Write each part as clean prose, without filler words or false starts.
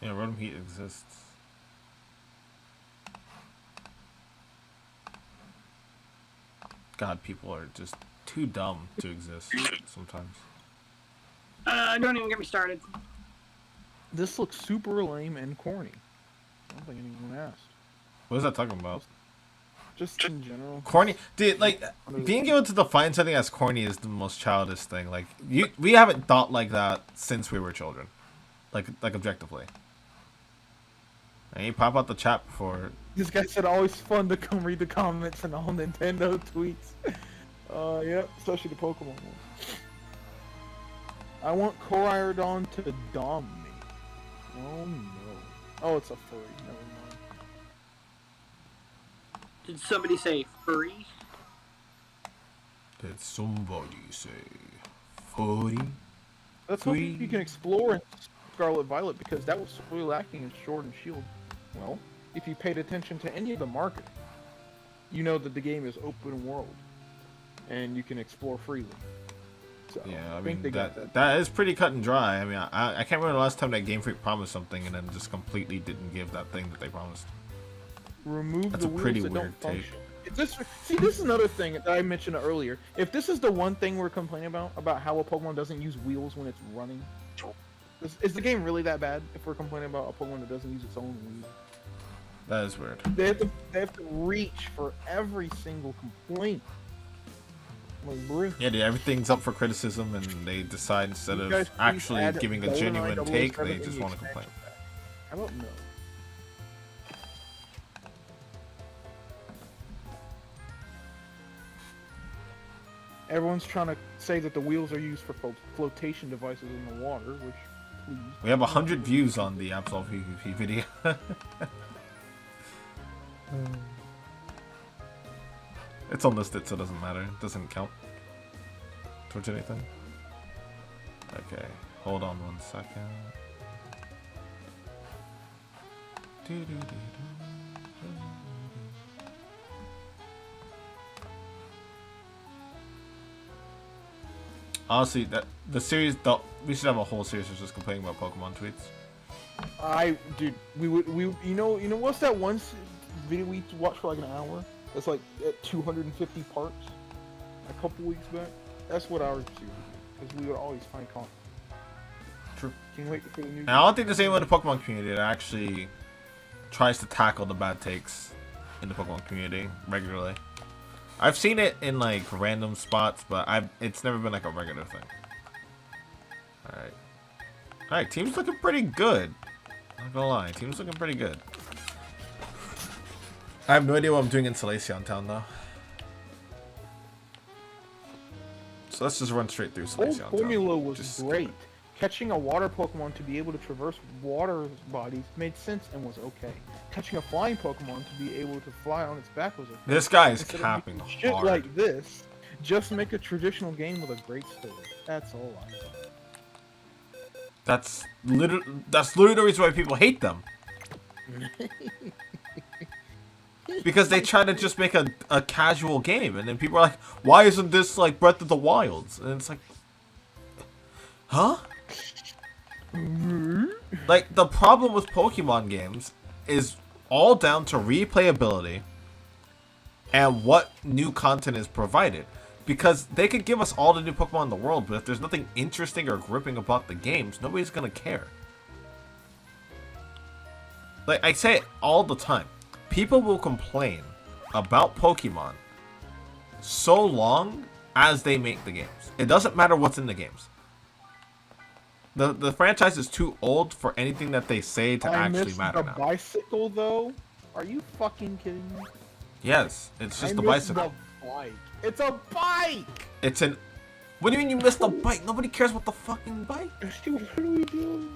Yeah, Rotom Heat exists. God, people are just too dumb to exist sometimes. Don't even get me started. This looks super lame and corny. I don't think anyone asked. What is that talking about? Just in general. Corny, dude. Like being able to define something as corny is the most childish thing. Like we haven't thought like that since we were children. Like objectively. And you pop out the chat before. This guy said always fun to come read the comments and all Nintendo tweets. Yep, especially the Pokemon ones. I want Koraidon to dom me. Oh no. Oh, it's a furry. Never mind. Did somebody say furry? Did somebody say furry? That's something you can explore in Scarlet Violet because that was really lacking in Sword and Shield. Well, if you paid attention to any of the marketing, you know that the game is open world and you can explore freely. So, yeah, I mean that is pretty cut and dry. I mean, I can't remember the last time that Game Freak promised something and then just completely didn't give that thing that they promised. Remove That's the a pretty wheels that weird don't take. function. See, this is another thing that I mentioned earlier. If this is the one thing we're complaining about how a Pokemon doesn't use wheels when it's running, is the game really that bad if we're complaining about a Pokemon that doesn't use its own wheels? That is weird. They have to reach for every single complaint. Like, bro. Yeah, dude, everything's up for criticism, and they decide instead of actually giving a genuine take, they just want to complain. I don't know. Everyone's trying to say that the wheels are used for flotation devices in the water, which, please. We have 100 views on the Absolve PvP video. It's unlisted, so it doesn't matter. It doesn't count towards anything. Okay, hold on 1 second. Honestly, the series, we should have a whole series of just complaining about Pokemon tweets. Dude, you know what's that one video we watched for like an hour? That's like at 250 parts a couple weeks back. That's what our series is, because we would always find content. True. Can't wait for the new. And I don't think there's anyone in the Pokemon community that actually tries to tackle the bad takes in the Pokemon community regularly. I've seen it in like random spots, but it's never been like a regular thing. Alright, team's looking pretty good. Not gonna lie, team's looking pretty good. I have no idea what I'm doing in Salacion Town though. So let's just run straight through Salacion Town. The formula was great. Catching a water Pokemon to be able to traverse water bodies made sense and was okay. Catching a flying Pokemon to be able to fly on its back was okay. This guy is Instead capping of shit hard. like this, just make a traditional game with a great story. That's all I want. That's literally the reason why people hate them. Because they try to just make a casual game, and then people are like, why isn't this like Breath of the Wilds? And it's like, huh? Like, the problem with Pokemon games is all down to replayability and what new content is provided. Because they could give us all the new Pokemon in the world, but if there's nothing interesting or gripping about the games, nobody's gonna care. Like, I say it all the time. People will complain about Pokemon so long as they make the games. It doesn't matter what's in the games. The franchise is too old for anything that they say to actually matter now. The bicycle, though? Are you fucking kidding me? Yes, it's just a bicycle. The bike. It's a bike! It's an... What do you mean you missed the bike? Nobody cares about the fucking bike. What are we doing?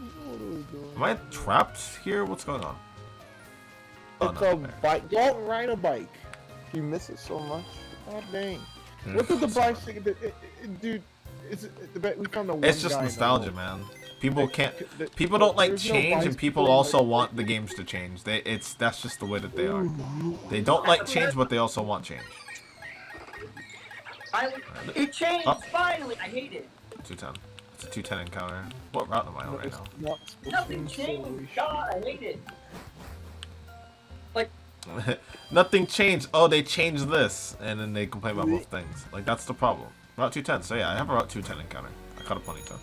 Am I trapped here? What's going on? It's a bike. Don't ride a bike. You miss it so much. God dang. Look at the bicycle. Dude, we found the one it's just guy nostalgia, man. People can't. People don't like change, and people also want the games to change. That's just the way that they are. They don't like change, but they also want change. It changed finally. I hate it. 210. It's a 210 encounter. What route am I on right It's now? not supposed to Nothing be changed. so- God, I hate it. Like, Nothing changed. Oh, they changed this, and then they complain about both things. Like that's the problem. Route 210. So yeah, I have a Route 210 encounter. I caught a ponytail.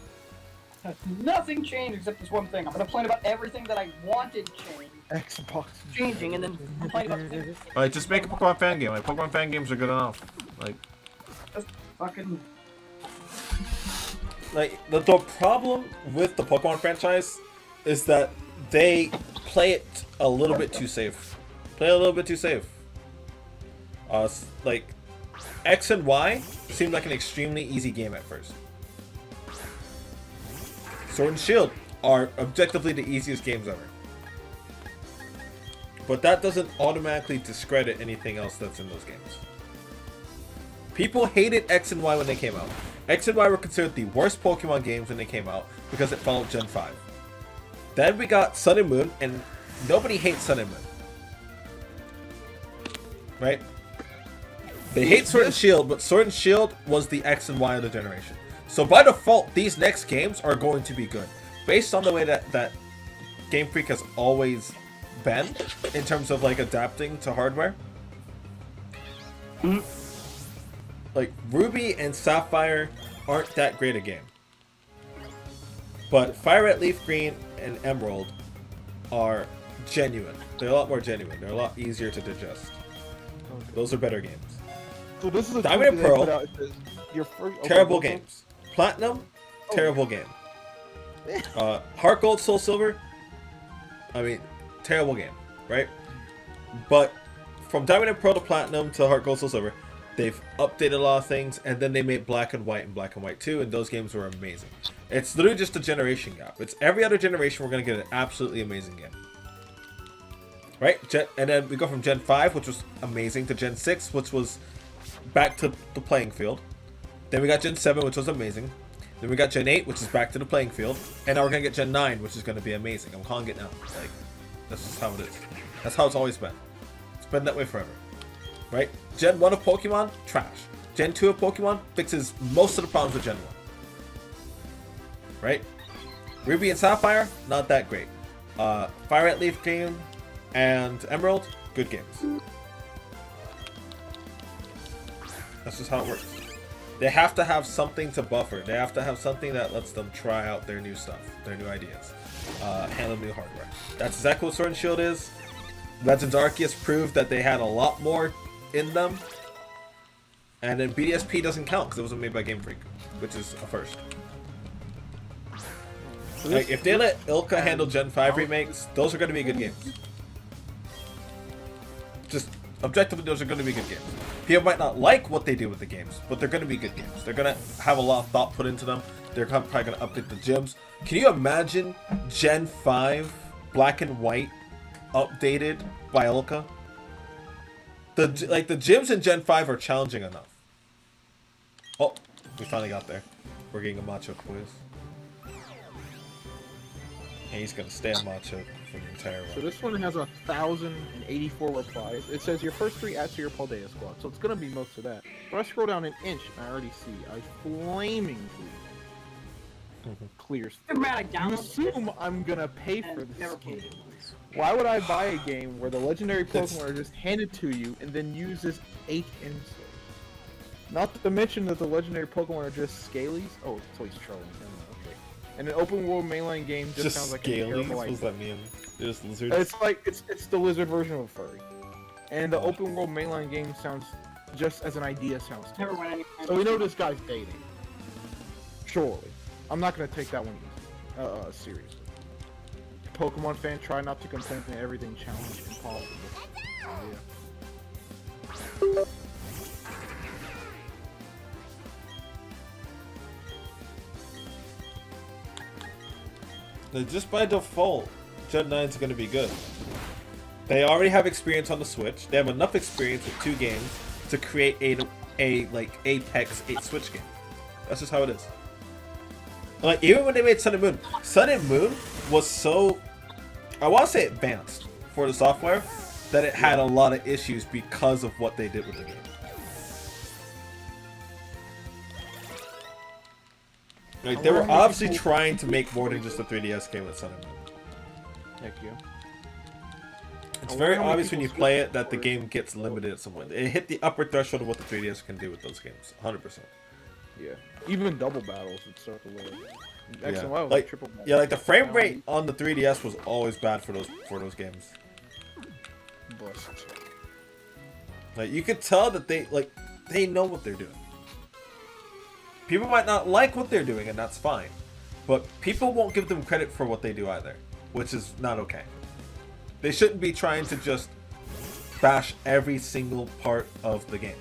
nothing changed except this one thing. I'm gonna complain about everything that I wanted changed, Xbox. changing, and then complain about things. Alright, just make a Pokemon fan game. Like Pokemon fan games are good enough. Like Just fucking. the problem with the Pokemon franchise is that they play it a little bit too safe. Play a little bit too safe. Like X and Y seemed like an extremely easy game at first. Sword and Shield are objectively the easiest games ever. But that doesn't automatically discredit anything else that's in those games. People hated X and Y when they came out. X and Y were considered the worst Pokemon games when they came out because it followed Gen 5. Then we got Sun and Moon, and nobody hates Sun and Moon. Right? They hate Sword and Shield, but Sword and Shield was the X and Y of the generation. So by default, these next games are going to be good. Based on the way that Game Freak has always been, in terms of like adapting to hardware. Like, Ruby and Sapphire aren't that great a game. But Fire Red, Leaf Green, and Emerald are genuine. They're a lot more genuine. They're a lot easier to digest. Those are better games. So this is a Diamond and tweet that they Pearl, put out. It says, your first, Terrible okay, games. Platinum, terrible game. Heart Gold, Soul Silver, I mean, terrible game, right? But from Diamond and Pearl to Platinum to Heart Gold, Soul Silver, they've updated a lot of things, and then they made Black and White and Black and White 2, and those games were amazing. It's literally just a generation gap. It's every other generation we're going to get an absolutely amazing game. Right? And then we go from Gen 5, which was amazing, to Gen 6, which was back to the playing field. Then we got Gen 7, which was amazing. Then we got Gen 8, which is back to the playing field. And now we're going to get Gen 9, which is going to be amazing. I'm calling it now. Like, that's just how it is. That's how it's always been. It's been that way forever. Right? Gen 1 of Pokemon, trash. Gen 2 of Pokemon fixes most of the problems with Gen 1. Right? Ruby and Sapphire, not that great. Fire Red, Leaf Green, and Emerald, good games. That's just how it works. They have to have something to buffer. They have to have something that lets them try out their new stuff, their new ideas, handle new hardware. That's exactly what Sword and Shield is. Legends Arceus proved that they had a lot more in them. And then BDSP doesn't count because it wasn't made by Game Freak, which is a first. Like, if they let Ilka handle Gen 5 remakes, those are going to be good games. Just objectively, those are going to be good games. People might not like what they do with the games, but they're going to be good games. They're going to have a lot of thought put into them. They're probably going to update the gyms. Can you imagine Gen 5 Black and White updated by Ilka? The gyms in Gen 5 are challenging enough. Oh, we finally got there. We're getting a Macho quiz. And he's gonna stay on Macho for the entire So run. this one has 1,084 replies. It says your first 3 add to your Paldea squad, so it's gonna be most of that. But I scroll down an inch, and I already see a flaming clear. I'm mad I You downloaded assume I'm gonna pay for and this never game. played it. Why would I buy a game where the legendary That's- Pokemon are just handed to you and then use this 8 insults? Not to mention that the legendary Pokemon are just Scalies. Oh, so he's trolling. Okay. And an open world mainline game just sounds like a Scalies? terrible What idea. does that mean? They're just lizards? It's like it's the lizard version of a furry. And the open world mainline game sounds just as an idea sounds Never terrible. went anywhere. So we know this guy's dating. Surely. I'm not gonna take that one seriously. Pokemon fan, try not to complain that everything challenged and impossible. Yeah. Just by default, Gen 9 is going to be good. They already have experience on the Switch. They have enough experience with 2 games to create a like Apex 8 Switch game. That's just how it is. Like, even when they made Sun and Moon was so, I want to say advanced for the software, that it had a lot of issues because of what they did with the game. Like, they were obviously trying to make more than just a 3DS game with Sun and Moon. Thank you. It's very obvious when you play it that the game gets limited at some point. It hit the upper threshold of what the 3DS can do with those games, 100%. Yeah, even double battles would start to load. Yeah. Like triple battles. Yeah, like the frame rate on the 3DS was always bad for those games. Blessed. Like, you could tell that they know what they're doing. People might not like what they're doing, and that's fine. But people won't give them credit for what they do either, which is not okay. They shouldn't be trying to just bash every single part of the game.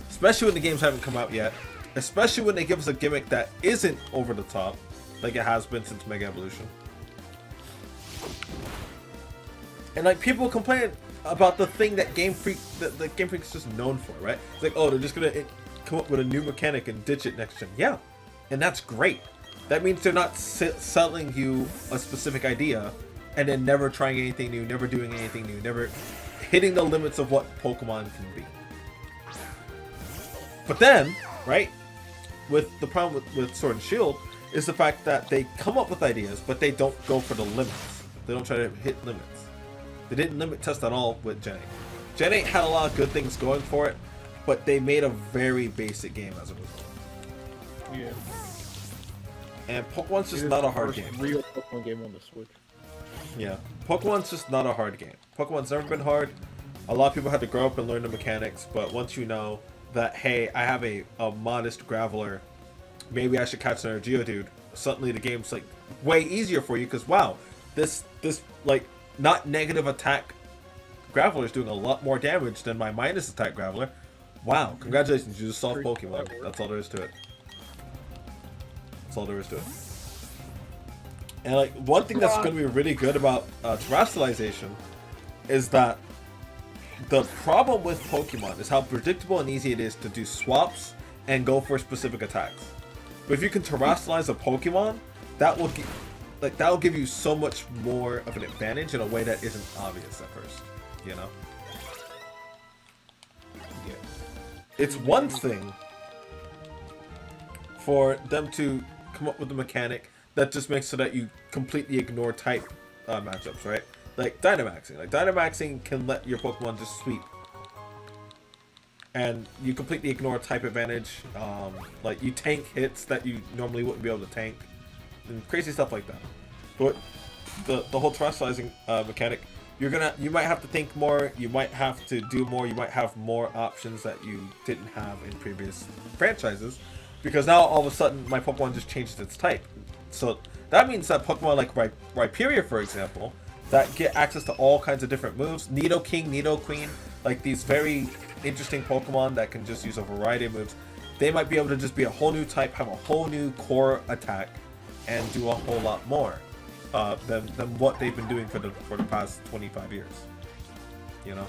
Especially when the games haven't come out yet. Especially when they give us a gimmick that isn't over the top, like it has been since Mega Evolution. And like, people complain about the thing that Game Freak, that Game Freak is just known for, right? It's like, oh, they're just gonna come up with a new mechanic and ditch it next gen. Yeah, and that's great. That means they're not selling you a specific idea and then never trying anything new, never doing anything new, never hitting the limits of what Pokemon can be. But then, right, with the problem with Sword and Shield is the fact that they come up with ideas, but they don't go for the limits. They don't try to hit limits. They didn't limit test at all with Gen 8. Gen 8 had a lot of good things going for it, but they made a very basic game as a result. Yeah. And Pokemon's just not a hard game. Real Pokemon game on the Switch. Yeah, Pokemon's just not a hard game. Pokemon's never been hard. A lot of people had to grow up and learn the mechanics, but once you know that, hey, I have a modest Graveler, maybe I should catch another Geodude, suddenly the game's like way easier for you, because wow, this like not negative attack Graveler is doing a lot more damage than my minus attack Graveler. Wow, congratulations, you just solved Pokemon. That's all there is to it. That's all there is to it. And like, one thing that's going to be really good about terrestrialization is that the problem with Pokemon is how predictable and easy it is to do swaps and go for specific attacks. But if you can terrestrialize a Pokemon, that will give you so much more of an advantage in a way that isn't obvious at first. You know? Yeah. It's one thing for them to come up with a mechanic that just makes so that you completely ignore type matchups, right? Like Dynamaxing. Like, Dynamaxing can let your Pokemon just sweep. And you completely ignore type advantage. Like, you tank hits that you normally wouldn't be able to tank. And crazy stuff like that. But the whole terrestrializing mechanic, you might have to think more, you might have to do more, you might have more options that you didn't have in previous franchises. Because now all of a sudden my Pokemon just changes its type. So that means that Pokemon like Rhyperior, for example, that get access to all kinds of different moves, Nidoking, Nidoqueen, like these very interesting Pokemon that can just use a variety of moves, they might be able to just be a whole new type, have a whole new core attack, and do a whole lot more than what they've been doing for the past 25 years. You know?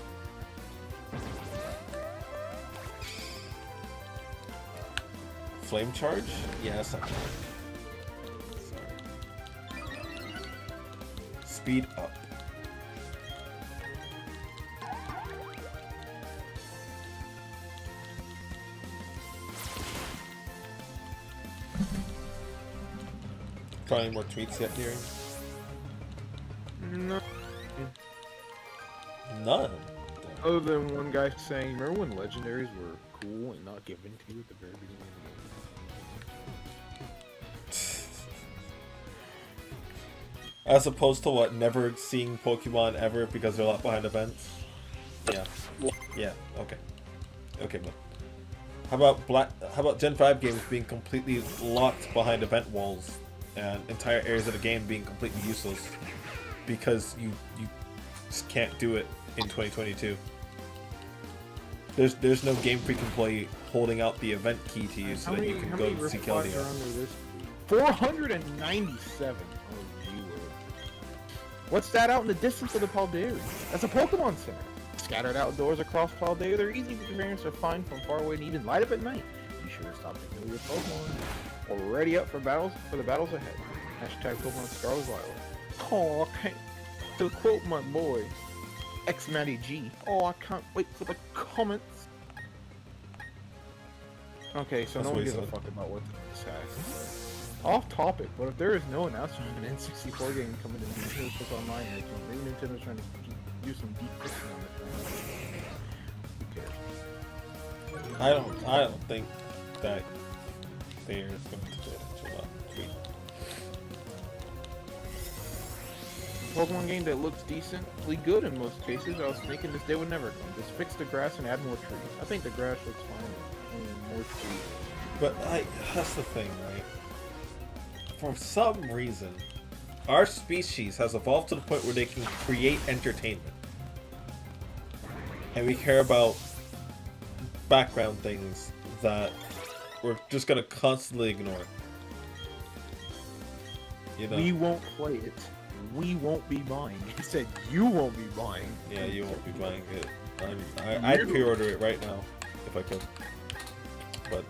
Flame charge? Yeah, that's not bad. Speed up. Got any more tweets yet, Gary? No. None. Other than one guy saying, remember when Legendaries were cool and not given to you at the very beginning of the game? As opposed to what, never seeing Pokemon ever because they're locked behind events? Yeah. Yeah, okay. Okay, but how about Gen 5 games being completely locked behind event walls and entire areas of the game being completely useless because you just can't do it in 2022? There's no Game Freak employee holding out the event key to you so that you can go see Keldeo. 497. What's that out in the distance of the Paldea? That's a Pokemon Center. Scattered outdoors across Paldea, they're easy for parents to find from far away and even light up at night. Be sure to stop to know your Pokemon. Or ready up for the battles ahead. Hashtag Pokemon Scarlet Violet. Oh, I can't. To quote my boy, X-Matty G. Oh, I can't wait for the comments. Okay, so That's no one gives a wasted. fuck about what this has to say. Off topic, but if there is no announcement of an N64 game coming to Nintendo Switch Online, maybe Nintendo's trying to do some deep fixing on the thing. Who cares? I don't think that they're going to do it. Pokemon game that looks decently good in most cases. I was thinking this day would never come. Just fix the grass and add more trees. I think the grass looks fine. And more trees. But that's the thing, right? For some reason, our species has evolved to the point where they can create entertainment. And we care about background things that we're just gonna constantly ignore. You know? We won't play it. We won't be buying it. He said you won't be buying. Yeah, you won't be buying it. I'd pre-order it right now if I could. But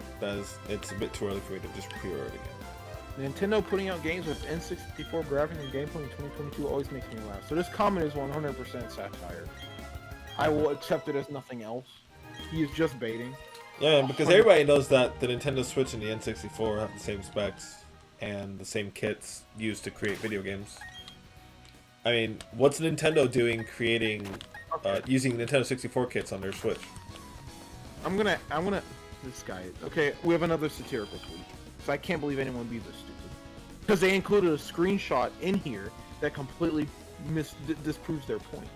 it's a bit too early for me to just pre-order it again. Nintendo putting out games with N64 graphics and gameplay in 2022 always makes me laugh. So this comment is 100% satire. I will accept it as nothing else. He is just baiting. Yeah, because everybody knows that the Nintendo Switch and the N64 have the same specs and the same kits used to create video games. I mean, what's Nintendo doing creating, using Nintendo 64 kits on their Switch? I'm gonna, this guy, okay, we have another satirical tweet. So I can't believe anyone would be this stupid. Because they included a screenshot in here that completely disproves their point.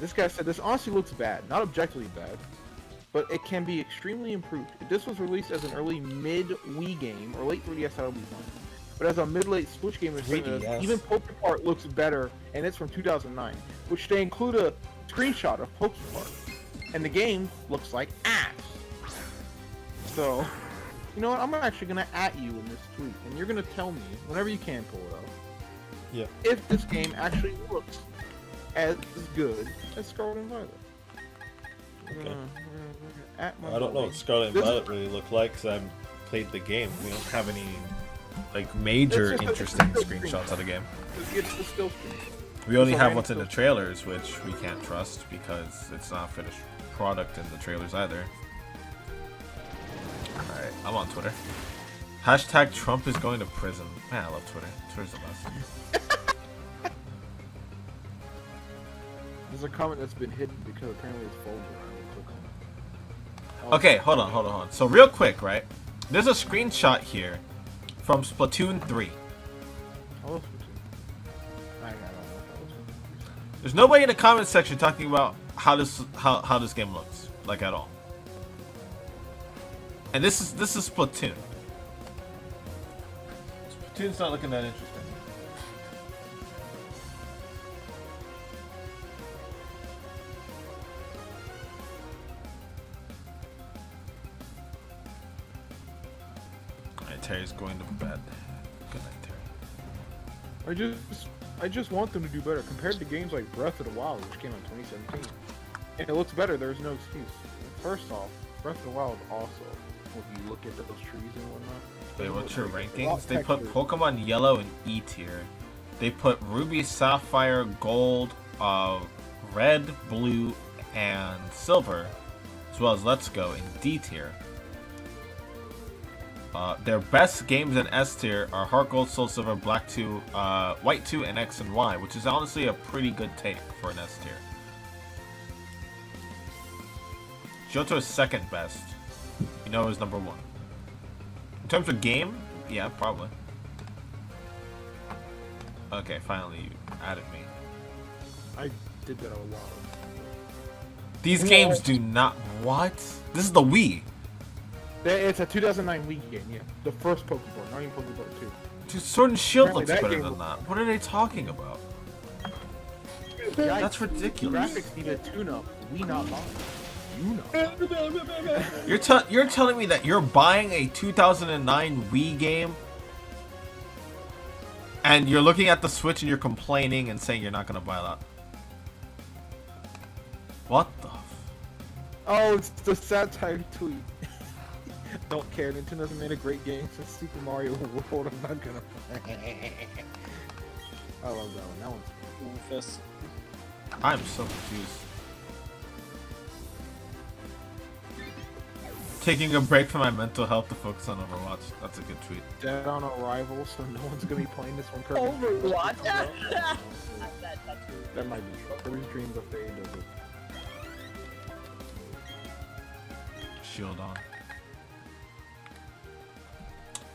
This guy said, this honestly looks bad. Not objectively bad, but it can be extremely improved. If this was released as an early mid-Wii game, or late 3DS, that would be fine. But as a mid-late Switch game, even Pokepart looks better, and it's from 2009. Which they include a screenshot of Pokepart. And the game looks like ass. So, you know what? I'm actually going to @ you in this tweet, and you're going to tell me, whenever you can pull it up, if this game actually looks as good as Scarlet and Violet. Okay. I don't know what Scarlet and Violet really look like, because I haven't played the game. We don't have any like major interesting screenshots of the game. It's the still screen. We only have what's in the trailers, which we can't trust because it's not a finished product in the trailers either. Alright, I'm on Twitter. Hashtag Trump is going to prison. Man, I love Twitter. Twitter's the best. There's a comment that's been hidden because apparently it's folded around. Okay, hold on. So real quick, right? There's a screenshot here from Splatoon 3. There's nobody in the comment section talking about how this game looks, like at all. And this is Splatoon. Splatoon's not looking that interesting. Alright, Terry's going to bed. Good night, Terry. I just want them to do better compared to games like Breath of the Wild, which came out in 2017. And it looks better. There's no excuse. First off, Breath of the Wild also, if you look at those trees and whatnot. Wait, what's your rankings? They put Pokemon Yellow in E tier. They put Ruby, Sapphire, Gold, Red, Blue, and Silver, as well as Let's Go in D tier. Their best games in S tier are Heart Gold, Soul Silver, Black 2, White 2, and X and Y, which is honestly a pretty good take for an S tier. Johto is second best. You know is number 1. In terms of game, yeah, probably. Okay, finally you added me. I did that a lot. These games do not... What? This is the Wii. It's a 2009 Wii game, yeah. The first Pokemon, not even Pokemon 2. Dude, Sword and Shield Apparently looks that better game than looks- that. What are they talking about? That's ridiculous. Graphics need a tune-up. We not buying. You not. You're telling me that you're buying a 2009 Wii game and you're looking at the Switch and you're complaining and saying you're not gonna buy that. What the? Oh, it's the satire tweet. Don't care. Nintendo's made a great game since Super Mario World. I'm not gonna. I love that one. That one's. I'm so confused. Taking a break from my mental health to focus on Overwatch. That's a good tweet. Dead on arrival, so no one's gonna be playing this one. Kirby's Overwatch. that might be true. Kirby's Dreams of Fate does it. Shield on.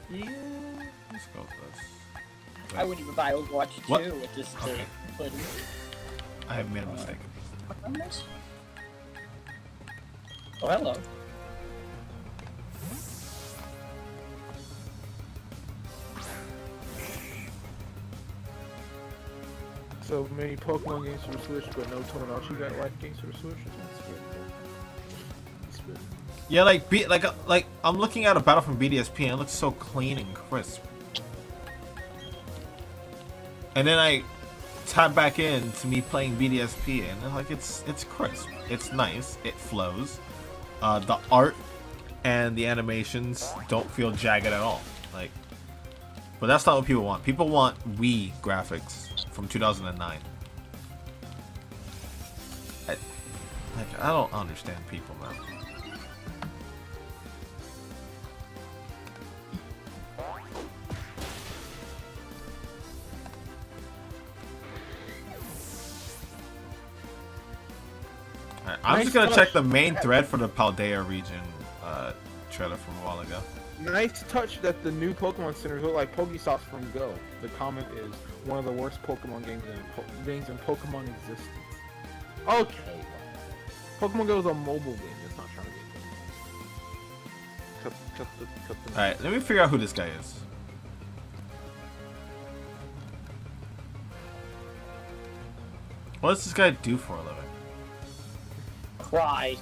Yeah, let's go with this. I wouldn't even buy Overwatch 2 What? with this Okay. hoodie. I have made a mistake. Oh, hello. So many Pokemon games for the Switch, but no Tomodachi got life games for the Switch. That's good. That's good. Yeah, like I'm looking at a battle from BDSP and it looks so clean and crisp. And then I tap back in to me playing BDSP and like it's crisp. It's nice. It flows. The art and the animations don't feel jagged at all. Like, but that's not what people want. People want Wii graphics from 2009. I don't understand people, man. Alright, I'm just gonna check the main thread for the Paldea region trailer from a while ago. Nice touch that the new Pokemon centers look like Pokestops from Go. The comment is one of the worst Pokemon games in Pokemon existence. Okay. Pokemon Go is a mobile game. It's not trying to be. Cut the. Alright, let me figure out who this guy is. What does this guy do for a living? Cry.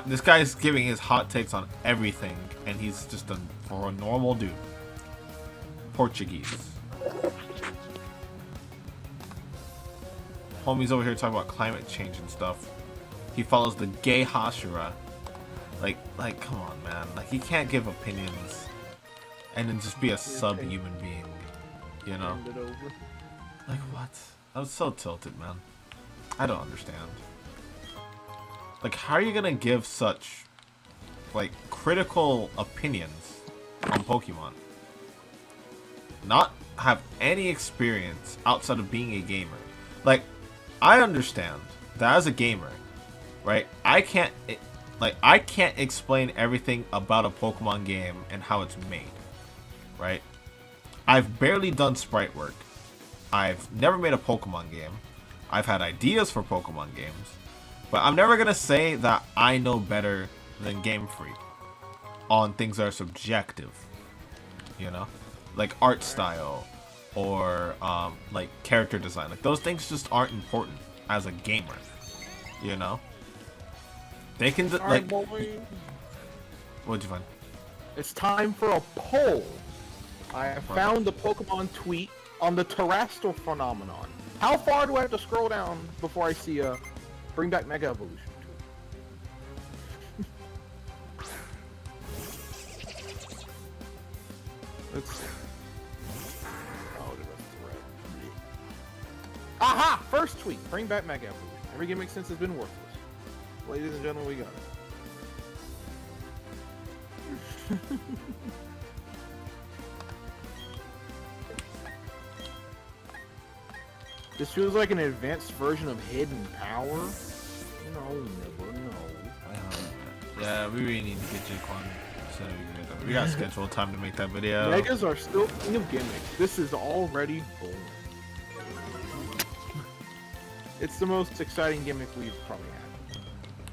This guy's giving his hot takes on everything, and he's just for a normal dude. Portuguese. Homie's over here talking about climate change and stuff. He follows the gay Hashira. Like, come on, man. Like, he can't give opinions and then just be a subhuman being, you know? Like, what? I was so tilted, man. I don't understand. Like, how are you gonna give such, like, critical opinions on Pokemon? Not have any experience outside of being a gamer. Like, I understand that as a gamer, right? I can't explain everything about a Pokemon game and how it's made, right? I've barely done sprite work. I've never made a Pokemon game. I've had ideas for Pokemon games. But I'm never going to say that I know better than Game Freak on things that are subjective, you know? Like art style or like character design. Like those things just aren't important as a gamer, you know? They can, like... What'd you find? It's time for a poll. I have found the Pokemon tweet on the terrestrial phenomenon. How far do I have to scroll down before I see a bring back Mega Evolution? Let's see. Oh, the thread. Aha! First tweet. Bring back Mega Evolution. Every gimmick since has been worthless. Ladies and gentlemen, we got it. This feels like an advanced version of Hidden Power. No, never know. Yeah, we really need to get Jaquan. So we got scheduled time to make that video. Megas are still king of gimmicks. This is already boring. It's the most exciting gimmick we've probably had.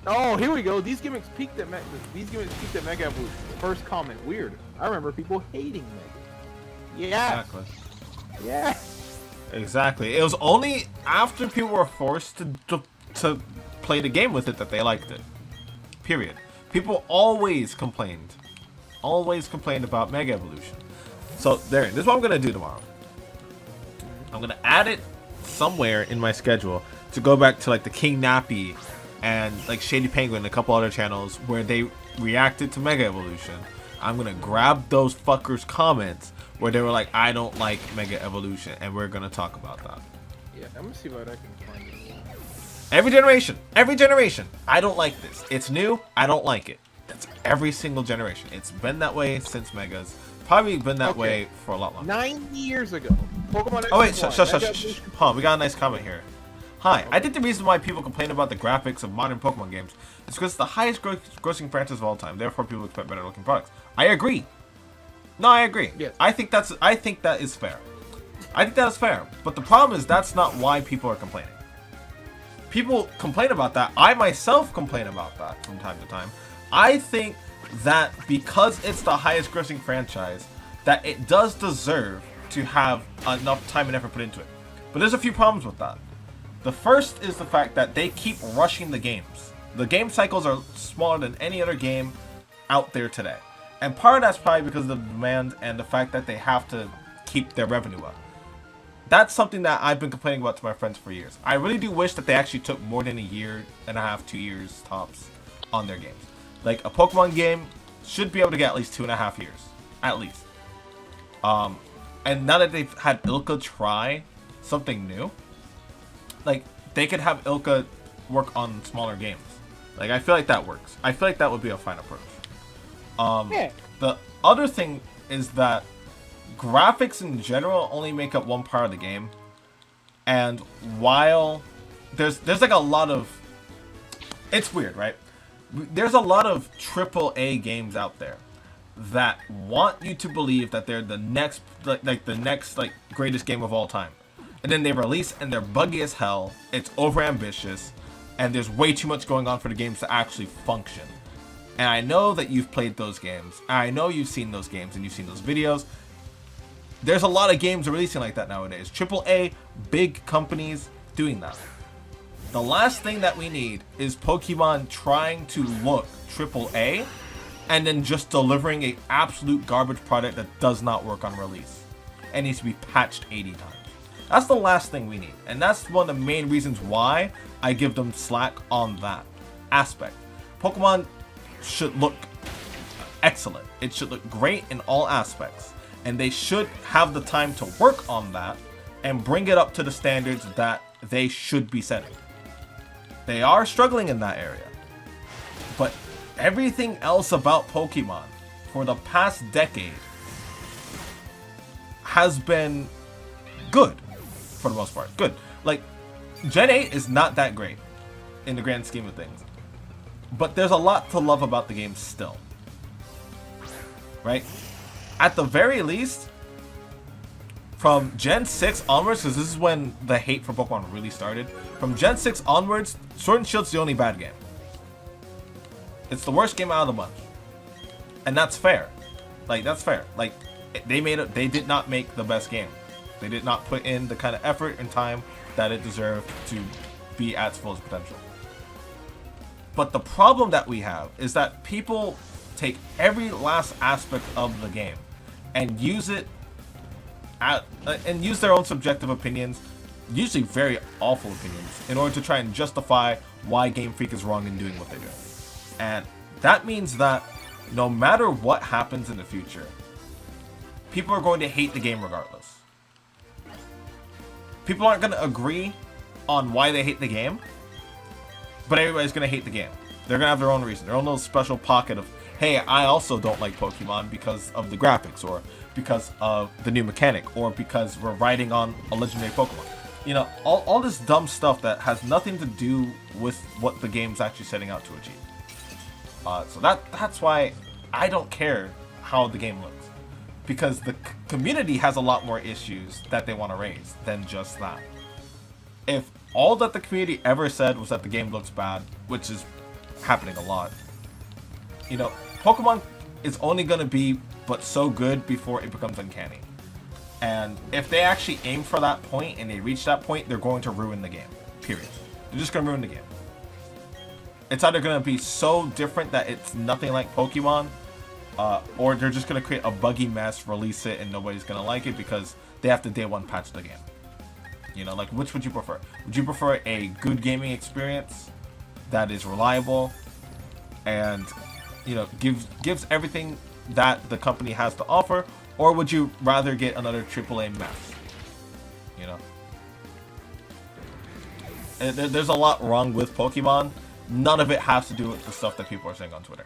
Oh, here we go. These gimmicks peaked at Mega Evolution. First comment, weird. I remember people hating Mega. Yeah. Exactly. Yeah. Exactly. It was only after people were forced to play the game with it that they liked it. Period. People always complained about Mega Evolution. So there. This is what I'm gonna do tomorrow. I'm gonna add it somewhere in my schedule to go back to like the King Nappy and like Shady Penguin and a couple other channels where they reacted to Mega Evolution. I'm gonna grab those fuckers' comments where they were like, I don't like Mega Evolution, and we're gonna talk about that. Yeah, I'm gonna see what I can find. Every generation, I don't like this. It's new, I don't like it. That's every single generation. It's been that way since Megas. Probably been that way for a lot longer. 9 years ago, Pokemon X Oh wait, and shush. Y, Huh, we got a nice comment here. Hi, I think the reason why people complain about the graphics of modern Pokemon games is because it's the highest grossing franchise of all time. Therefore, people expect better looking products. I agree. No, I agree. Yes. I think that is fair. I think that is fair. But the problem is that's not why people are complaining. People complain about that. I myself complain about that from time to time. I think that because it's the highest grossing franchise, that it does deserve to have enough time and effort put into it. But there's a few problems with that. The first is the fact that they keep rushing the games. The game cycles are smaller than any other game out there today. And part of that's probably because of the demand and the fact that they have to keep their revenue up. That's something that I've been complaining about to my friends for years. I really do wish that they actually took more than a year and a half, 2 years tops on their games. Like, a Pokemon game should be able to get at least 2.5 years. At least. And now that they've had Ilka try something new, like, they could have Ilka work on smaller games. Like, I feel like that works. I feel like that would be a fine approach. The other thing is that graphics in general only make up one part of the game. And while there's like a lot of... It's weird, right? There's a lot of AAA games out there that want you to believe that they're the next, the next greatest game of all time. And then they release and they're buggy as hell, it's overambitious, and there's way too much going on for the games to actually function. And I know that you've played those games, and I know you've seen those games and you've seen those videos. There's a lot of games releasing like that nowadays. AAA, big companies doing that. The last thing that we need is Pokemon trying to look AAA and then just delivering an absolute garbage product that does not work on release and needs to be patched 80 times. That's the last thing we need. And that's one of the main reasons why I give them slack on that aspect. Pokemon should look excellent. It should look great in all aspects. And they should have the time to work on that and bring it up to the standards that they should be setting. They are struggling in that area. But everything else about Pokemon for the past decade has been good. For the most part. Good. Like, Gen 8 is not that great in the grand scheme of things. But there's a lot to love about the game still. Right? At the very least, from Gen 6 onwards, because this is when the hate for Pokemon really started. From Gen 6 onwards, Sword and Shield's the only bad game. It's the worst game out of the bunch. And that's fair. Like, that's fair. Like, they did not make the best game. They did not put in the kind of effort and time that it deserved to be at its fullest potential. But the problem that we have is that people take every last aspect of the game and use it and use their own subjective opinions, usually very awful opinions, in order to try and justify why Game Freak is wrong in doing what they're doing. And that means that no matter what happens in the future, people are going to hate the game regardless. People aren't going to agree on why they hate the game, but everybody's going to hate the game. They're going to have their own reason, their own little special pocket of, hey, I also don't like Pokemon because of the graphics, or because of the new mechanic, or because we're riding on a legendary Pokemon. You know, all this dumb stuff that has nothing to do with what the game's actually setting out to achieve. So that's why I don't care how the game looks. Because the community has a lot more issues that they want to raise than just that. If all that the community ever said was that the game looks bad, which is happening a lot, you know, Pokemon is only going to be but so good before it becomes uncanny. And if they actually aim for that point and they reach that point, they're going to ruin the game. Period. They're just going to ruin the game. It's either going to be so different that it's nothing like Pokemon, or they're just going to create a buggy mess, release it, and nobody's going to like it because they have to day one patch the game. You know, like, which would you prefer? Would you prefer a good gaming experience that is reliable and, you know, gives everything that the company has to offer? Or would you rather get another AAA mess? You know? And there's a lot wrong with Pokemon. None of it has to do with the stuff that people are saying on Twitter.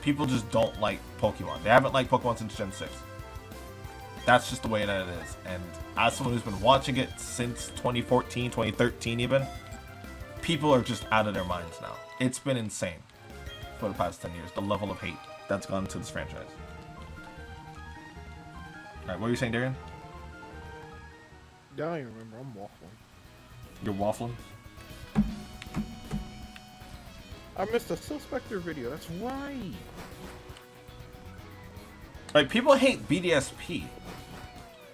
people just don't like Pokemon. They haven't liked Pokemon since Gen 6. That's just the way that it is. And as someone who's been watching it since 2014, 2013 even, people are just out of their minds now. It's been insane for the past 10 years, the level of hate that's gone to this franchise. Alright, what were you saying, Darian? I don't even remember. I'm waffling. You're waffling? I missed a Still Spectre video. That's right. Like, people hate BDSP.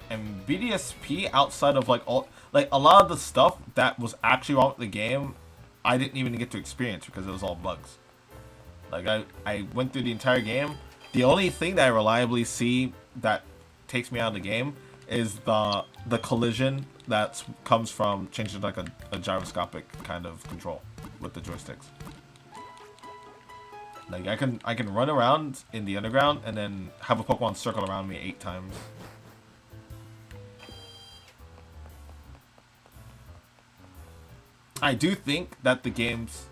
And BDSP, outside of like a lot of the stuff that was actually wrong with the game, I didn't even get to experience because it was all bugs. Like, I went through the entire game. The only thing that I reliably see that takes me out of the game is the collision that comes from changing like a gyroscopic kind of control with the joysticks. Like, I can run around in the underground and then have a Pokemon circle around me 8 times. I do think that the games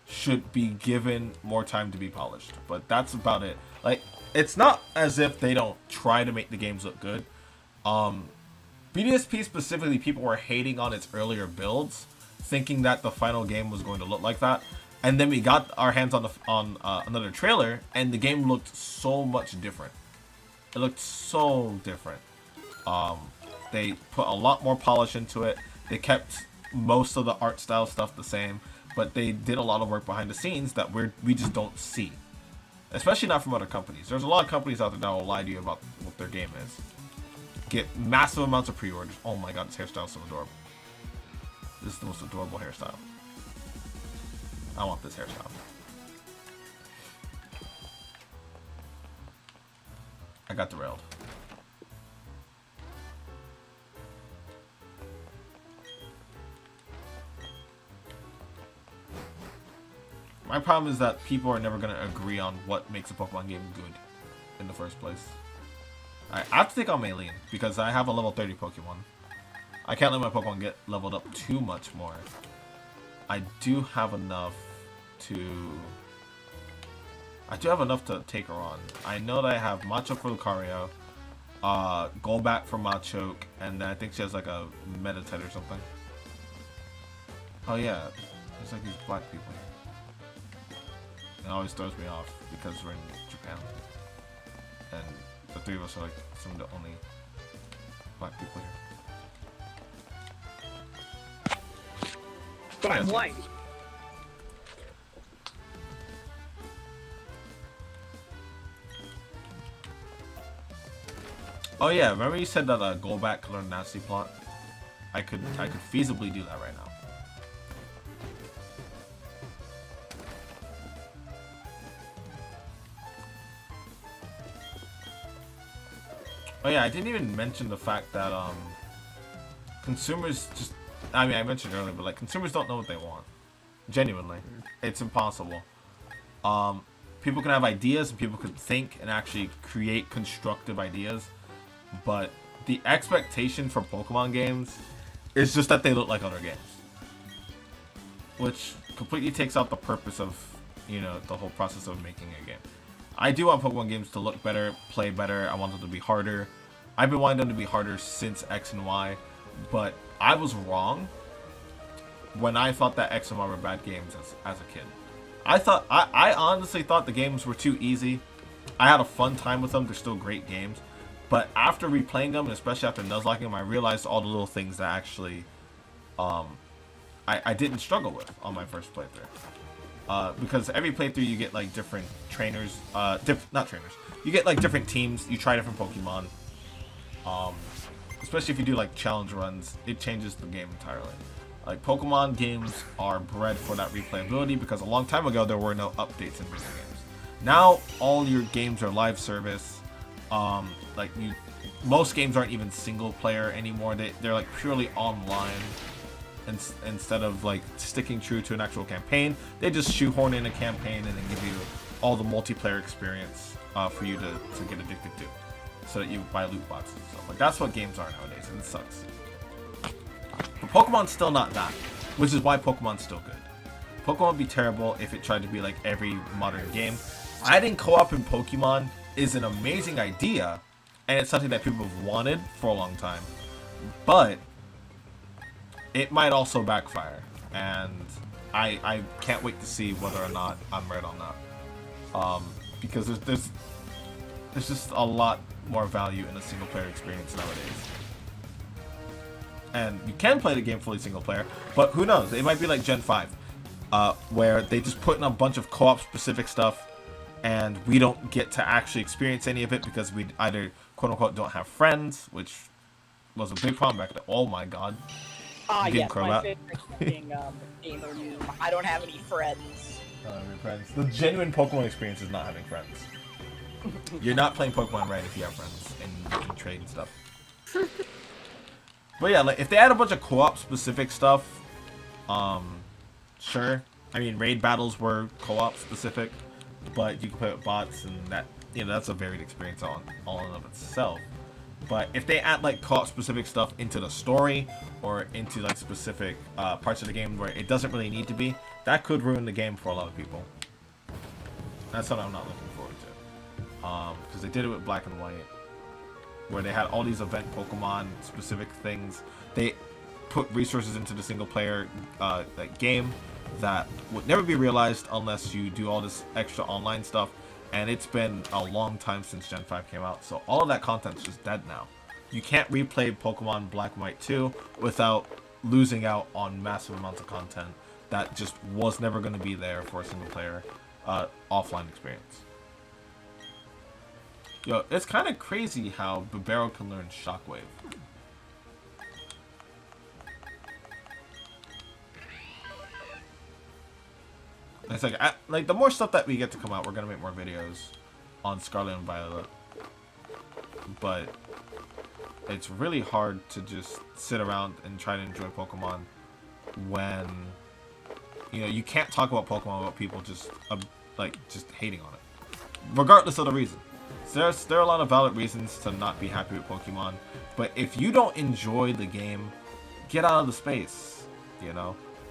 should be given more time to be polished, but that's about it. Like, it's not as if they don't try to make the games look good. BDSP specifically, people were hating on its earlier builds, thinking that the final game was going to look like that. And then we got our hands on another trailer, and the game looked so much different. It looked so different. They put a lot more polish into it. They kept most of the art style stuff the same, but they did a lot of work behind the scenes that we just don't see. Especially not from other companies. There's a lot of companies out there that will lie to you about what their game is. Get massive amounts of pre-orders. Oh my god, this hairstyle is so adorable. This is the most adorable hairstyle. I want this hairstyle. I got derailed. My problem is that people are never going to agree on what makes a Pokemon game good in the first place. I have to take on Maylene because I have a level 30 Pokemon. I can't let my Pokemon get leveled up too much more. I do have enough to take her on. I know that I have Machoke for Lucario, Golbat for Machoke, and then I think she has like a Meditite or something. Oh yeah, there's like these black people here. It always throws me off because we're in Japan. And the three of us are like some of the only black people here. But I'm white. Oh yeah, remember you said that Golbat could learn Nasty Plot? I could feasibly do that right now. Oh yeah, I didn't even mention the fact that consumers just, I mean, I mentioned earlier, but like consumers don't know what they want. Genuinely, it's impossible. People can have ideas and people can think and actually create constructive ideas, but the expectation for Pokemon games is just that they look like other games, which completely takes out the purpose of, you know, the whole process of making a game. I do want Pokemon games to look better, play better. I want them to be harder. I've been wanting them to be harder since X and Y, but I was wrong when I thought that X and Y were bad games as a kid. I honestly thought the games were too easy. I had a fun time with them. They're still great games. But after replaying them, and especially after Nuzlocking them, I realized all the little things that actually I didn't struggle with on my first playthrough. Because every playthrough you get like different trainers, not trainers. You get like different teams. You try different Pokemon. Especially if you do like challenge runs, it changes the game entirely. Like Pokemon games are bred for that replayability because a long time ago there were no updates in video games. Now all your games are live service. Most games aren't even single player anymore. They're like purely online. Instead of like sticking true to an actual campaign, they just shoehorn in a campaign and then give you all the multiplayer experience for you to get addicted to, so that you buy loot boxes and stuff. Like that's what games are nowadays, and it sucks. But Pokemon's still not that, which is why Pokemon's still good. Pokemon would be terrible if it tried to be like every modern game. adding co-op in Pokemon is an amazing idea, and it's something that people have wanted for a long time. But it might also backfire, and I can't wait to see whether or not I'm right on that. Because there's just a lot more value in a single player experience nowadays. And you can play the game fully single player, but who knows? It might be like Gen 5, where they just put in a bunch of co-op specific stuff, and we don't get to actually experience any of it because we either quote unquote don't have friends, which was a big problem back then. Oh my god. Yes, my favorite being gamer meme. I don't have any friends. The genuine Pokemon experience is not having friends. You're not playing Pokemon right if you have friends and you can trade and stuff. But yeah, like if they add a bunch of co-op specific stuff, sure. I mean, raid battles were co-op specific, but you can play with bots, and that that's a varied experience all in of itself. But if they add like co-op specific stuff into the story or into like specific parts of the game where it doesn't really need to be, that could ruin the game for a lot of people. That's what I'm not looking forward to. Because they did it with Black and White, where they had all these event Pokemon specific things. They put resources into the single player like game that would never be realized unless you do all this extra online stuff. And it's been a long time since Gen 5 came out, so all of that content's just dead now. You can't replay Pokemon Black and White 2 without losing out on massive amounts of content that just was never going to be there for a single player offline experience. Yo, it's kind of crazy how Bibero can learn Shockwave. It's like the more stuff that we get to come out, we're gonna make more videos on Scarlet and Violet. But it's really hard to just sit around and try to enjoy Pokemon when you can't talk about Pokemon without people just hating on it, regardless of the reason. There are a lot of valid reasons to not be happy with Pokemon, but if you don't enjoy the game, get out of the space.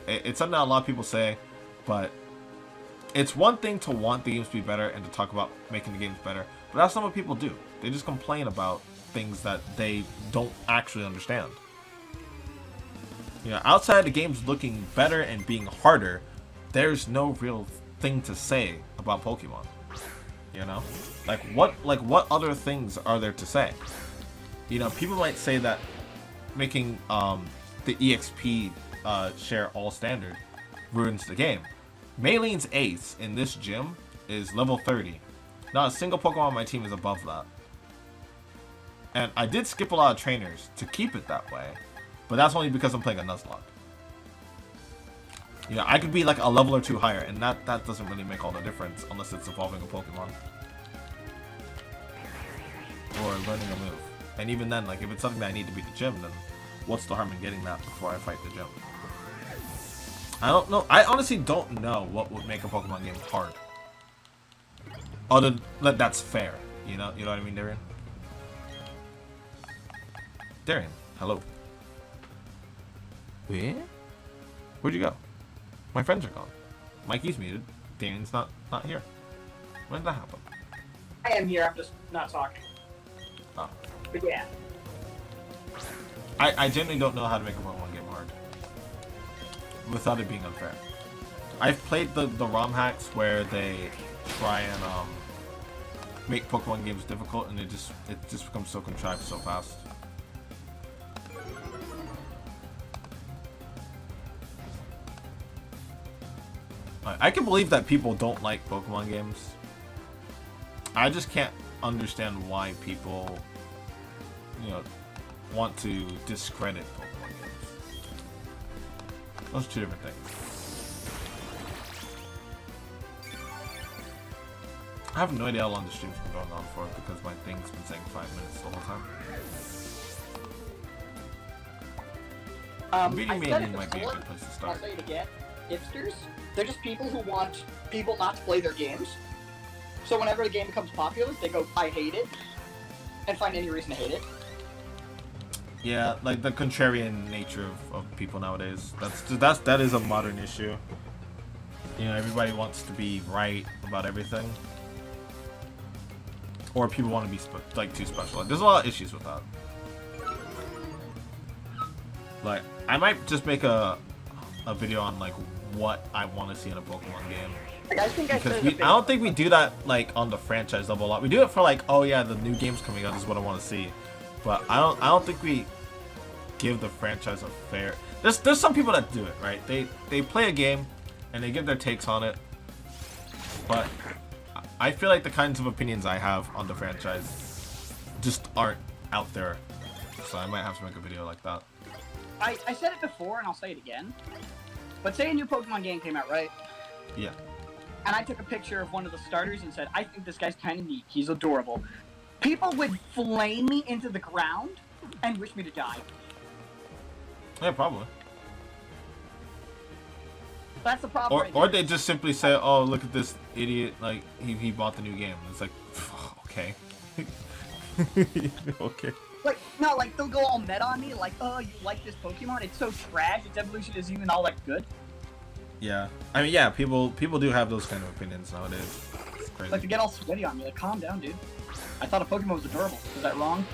It's something that a lot of people say, but it's one thing to want the games to be better and to talk about making the games better, but that's not what people do. They just complain about things that they don't actually understand. Outside the games looking better and being harder, there's no real thing to say about Pokemon. Like what other things are there to say? People might say that making the EXP share all standard ruins the game. Mayleen's ace in this gym is level 30. Not a single Pokemon on my team is above that. And I did skip a lot of trainers to keep it that way, but that's only because I'm playing a Nuzlocke. I could be like a level or two higher, and that doesn't really make all the difference unless it's evolving a Pokemon. Or learning a move. And even then, like if it's something that I need to beat the gym, then what's the harm in getting that before I fight the gym? I don't know. I honestly don't know what would make a Pokemon game hard. Other than that's fair. You know what I mean, Darian? Darian, hello. Yeah? Where'd you go? My friends are gone. Mikey's muted. Darian's not here. When did that happen? I am here, I'm just not talking. Oh. But yeah. I genuinely don't know how to make a Pokemon game hard without it being unfair. I've played the ROM hacks where they try and make Pokemon games difficult, and it just becomes so contrived so fast. I can believe that people don't like Pokemon games. I just can't understand why people, want to discredit Pokemon games. Those are two different things. I have no idea how long the stream's been going on for because my thing's been saying 5 minutes the whole time. Beating me might be a good place to start. I'll say it again. Hipsters, they're just people who want people not to play their games. So whenever the game becomes popular, they go, I hate it, and find any reason to hate it. Yeah, like the contrarian nature of people nowadays. That is a modern issue. Everybody wants to be right about everything. or people want to be like too special. Like, there's a lot of issues with that. Like, I might just make a video on like what I want to see in a Pokemon game. I think Because I don't think we do that like on the franchise level a lot. We do it for like, oh yeah, the new game's coming out, this is what I want to see. But I don't think we give the franchise a fair. There's some people that do it, right? They play a game and they give their takes on it. But I feel like the kinds of opinions I have on the franchise just aren't out there. So I might have to make a video like that. I said it before and I'll say it again. But say a new Pokemon game came out, right? Yeah. And I took a picture of one of the starters and said, I think this guy's kind of neat. He's adorable. People would flame me into the ground and wish me to die. Yeah, probably. That's the problem. Or they just simply say, oh, look at this idiot, like, he bought the new game. It's like, okay. Okay. Like, no, like, they'll go all meta on me, like, oh, you like this Pokemon? It's so trash, its evolution isn't even all that good. Yeah. I mean, yeah, people do have those kind of opinions nowadays. It's crazy. Like, to get all sweaty on me, like, calm down, dude. I thought a Pokemon was adorable. Is that wrong?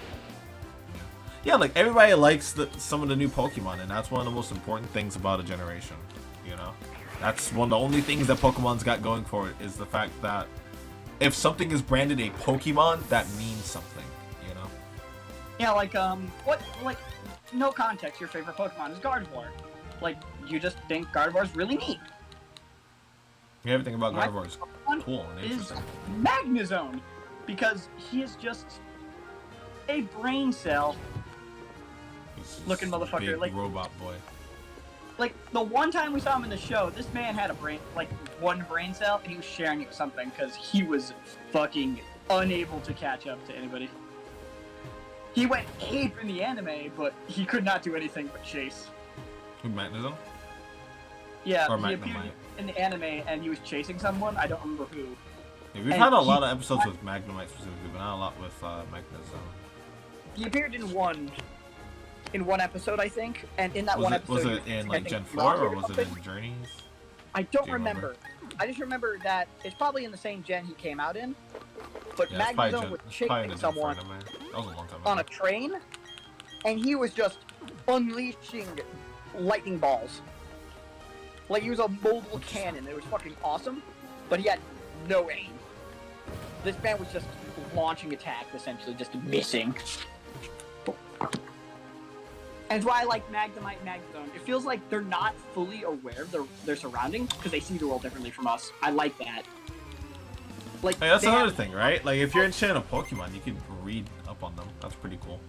Yeah, like, everybody likes some of the new Pokemon, and that's one of the most important things about a generation, you know? That's one of the only things that Pokemon's got going for it, is the fact that if something is branded a Pokemon, that means something, you know? Yeah, like, no context, your favorite Pokemon is Gardevoir. Like, you just think Gardevoir's really neat. Yeah, everything about My Gardevoir is Pokemon cool and is interesting. Magnezone, because he is just a brain cell looking motherfucker. Big Like, robot boy. like, the one time we saw him in the show, this man had a brain, like, one brain cell, and he was sharing it with something, because he was fucking unable to catch up to anybody. He went ape in the anime, but he could not do anything but chase. Who, Magnezone? Yeah, Or he appeared Magnemite. in the anime, and he was chasing someone, I don't remember who. Yeah, we've And had a he- lot of episodes with Magnemite specifically, but not a lot with Magnezone. He appeared in one episode, I think, and in that one episode... Was he it in I like think, Gen 4 Rocket or or was it something. in Journeys? I don't Do you remember? remember. I just remember that it's probably in the same gen he came out in, but Yeah, it's probably Magnezone was it's probably in chasing the Gen 4 someone anime. That was a long time on a ago. train, and he was just unleashing lightning balls. Like, he was a mobile cannon. It was fucking awesome, but he had no aim. This man was just launching attacks, essentially, just missing. And it's why I like Magnemite and Magnezone. It feels like they're not fully aware of their surroundings, because they see the world differently from us. I like that. Like, Hey, that's they another have- thing, right? Like, if you're interested in a Pokemon, you can read up on them. That's pretty cool.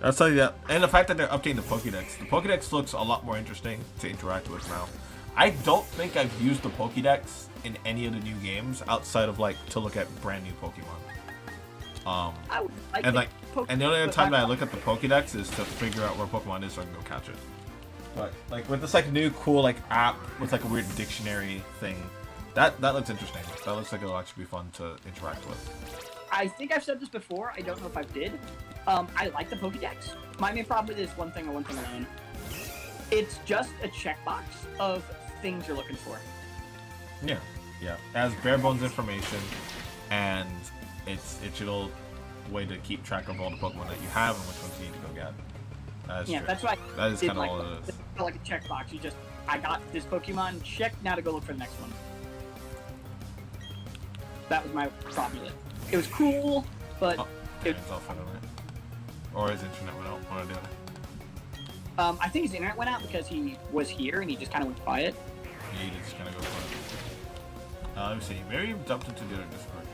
That's something that, and the fact that they're updating the Pokédex. The Pokédex looks a lot more interesting to interact with now. I don't think I've used the Pokédex in any of the new games outside of like to look at brand new Pokemon. I would like And the like, Poke- and the only other but time that I I'm- look at the Pokédex is to figure out where Pokemon is so I can go catch it. But like with this like new cool like app with like a weird dictionary thing, that looks interesting. That looks like it'll actually be fun to interact with. I think I've said this before. I don't know if I did. I like the Pokédex. My main problem with it is one thing alone. It's just a checkbox of things you're looking for. Yeah, yeah. It has bare bones information, and it's a way to keep track of all the Pokemon that you have and which ones you need to go get. That's Yeah, true. that's why That is did kind of like, all it is. it's like a checkbox. You just, I got this Pokemon, check, now to go look for the next one. That was my problem with it. It was cool, but Oh, yeah, it's all fun, right? Or his internet went out. One or the other. I think his internet went out because he was here and he just kind of went quiet. Yeah, you just kind of go for it. Let me see. Maybe he jumped into the other Discord.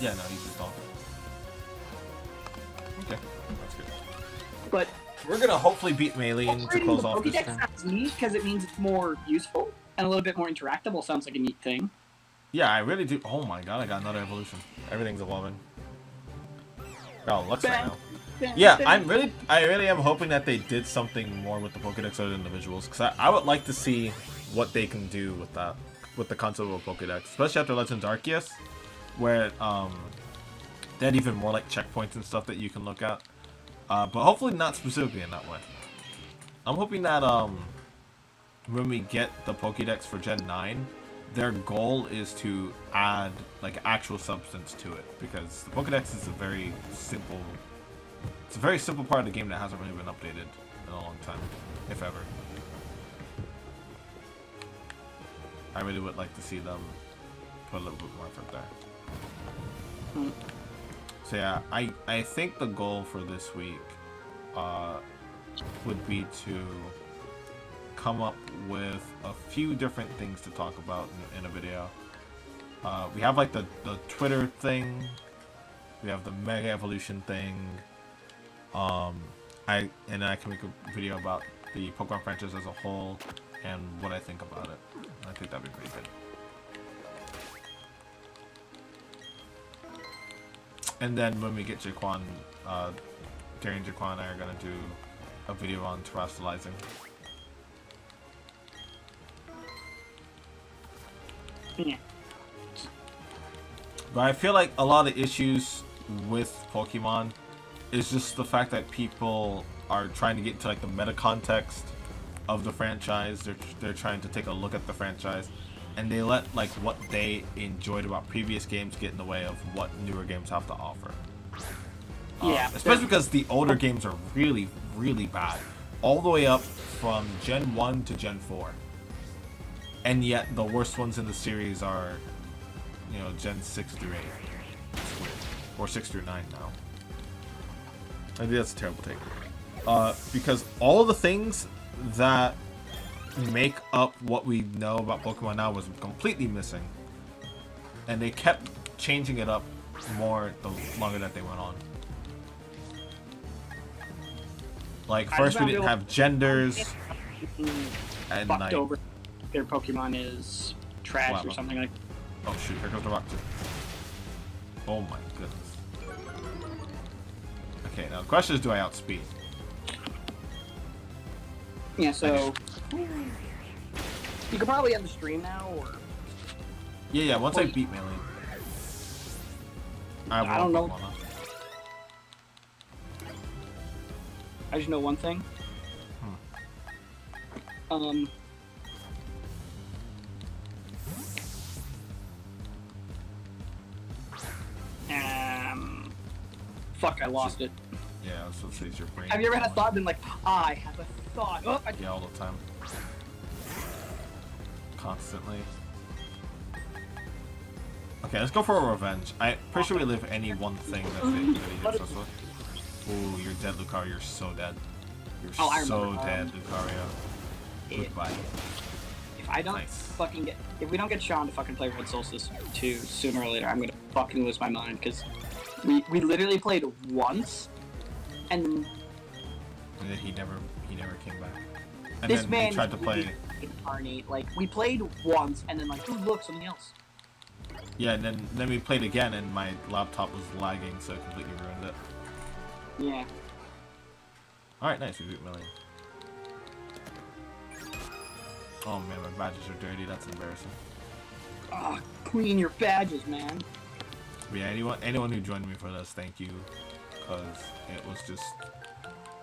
Yeah, no, he's just off. Okay, that's good. But We're gonna hopefully beat Maylene to upgrading close the off this Pokédex turn. sounds neat because it means it's more useful and a little bit more interactable. Sounds like a neat thing. Yeah, I really do. Oh my god, I got another evolution. Everything's evolving. Oh, looks right now. Yeah, I really am hoping that they did something more with the Pokédex other than the visuals, because I would like to see what they can do with that, with the concept of a Pokédex, especially after Legends Arceus, where they had even more like checkpoints and stuff that you can look at, but hopefully not specifically in that way. I'm hoping that when we get the Pokédex for Gen 9, their goal is to add like actual substance to it, because the Pokédex is a very simple part of the game that hasn't really been updated in a long time, if ever. I really would like to see them put a little bit more effort there. So yeah, I think the goal for this week would be to come up with a few different things to talk about in a video. We have like the Twitter thing, we have the Mega Evolution thing. I can make a video about the Pokemon franchise as a whole and what I think about it. I think that'd be pretty good. And then when we get Jaquan, Gary and Jaquan and I are gonna do a video on terrestrializing. Yeah. But I feel like a lot of issues with Pokemon is just the fact that people are trying to get into like the meta context of the franchise. They're trying to take a look at the franchise, and they let like what they enjoyed about previous games get in the way of what newer games have to offer. Yeah. Especially because the older games are really, really bad, all the way up from Gen 1 to Gen 4. And yet the worst ones in the series are, you know, Gen 6 through 8. It's weird. Or 6 through 9 now. I think that's a terrible take. Because all of the things that make up what we know about Pokemon now was completely missing. And they kept changing it up more the longer that they went on. Like, first we didn't have genders. And fucked like, over. Their Pokemon is trash or something like. Oh shoot, here goes the rock too. Oh my goodness. Okay, now the question is, do I outspeed? Yeah, so you could probably end the stream now, or Yeah, once I beat Melee. I don't know. I just know one thing. Fuck, I lost it. Yeah, so it's your brain. Have you ever had a thought, been like, I have a thought? Oh, Yeah, all the time. Constantly. Okay, let's go for a revenge. I'm pretty sure we live any one thing that he hits us with. Ooh, you're dead, Lucario. You're so dead. You're so dead, Lucario. Goodbye. If I don't fucking get, if we don't get Sean to fucking play Red Solstice 2 sooner or later, I'm gonna fucking lose my mind, because we literally played once, and then he never came back. And this then man he tried to play. Incarnate, like we played once, and then like, ooh, look, something else. Yeah, and then we played again, and my laptop was lagging, so it completely ruined it. Yeah. Alright, nice, we beat Melee. Oh man, my badges are dirty, that's embarrassing. Ah, clean your badges, man. But yeah, anyone who joined me for this, thank you. Because it was just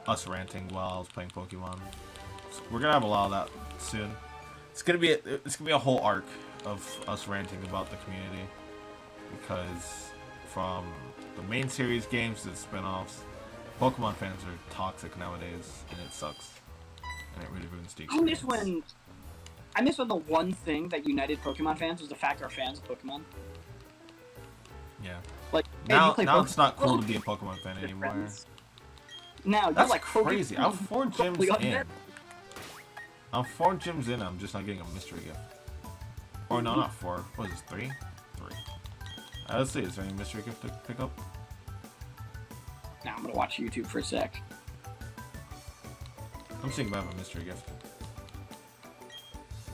us ranting while I was playing Pokemon. So we're gonna have a lot of that soon. It's gonna be a whole arc of us ranting about the community. Because from the main series games to the spin-offs, Pokemon fans are toxic nowadays, and it sucks. And it really ruins the experience. I miss when the one thing that united Pokemon fans was the fact we're fans of Pokemon. Yeah. Like, now hey, it's not cool to be a Pokemon fan anymore. Friends. Now That's you're like crazy. I'm 4 gyms in. dead. I'm 4 gyms in. I'm just not getting a mystery gift. Or no, not 4. What is this? 3? 3. Let's see. Is there any mystery gift to pick up? Now I'm gonna watch YouTube for a sec. I'm seeing if I have a mystery gift.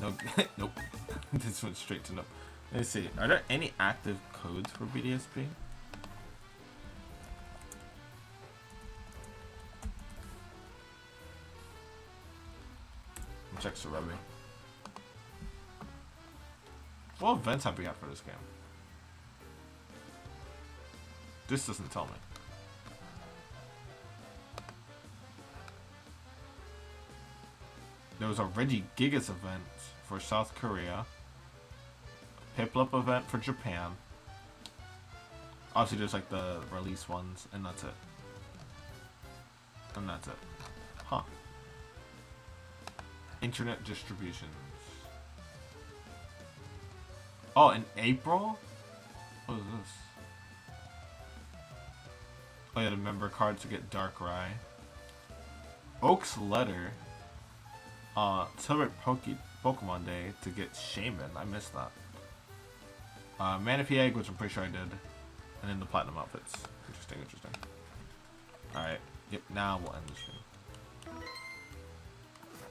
Nope. Nope. This went straight to nope. Let's see. Are there any active codes for BDSP? Check Cerebi. What events have we got for this game? This doesn't tell me. There was a Regigigas event for South Korea. Piplup event for Japan. Obviously, there's like the release ones, and that's it. And that's it. Huh. Internet distributions. Oh, in April? What is this? Oh yeah, the member cards to get Darkrai. Oak's Letter. Celebrate Pokemon Day to get Shaman. I missed that. Manaphy Egg, which I'm pretty sure I did. And then the Platinum outfits. Interesting, interesting. Alright. Yep, now we'll end the stream.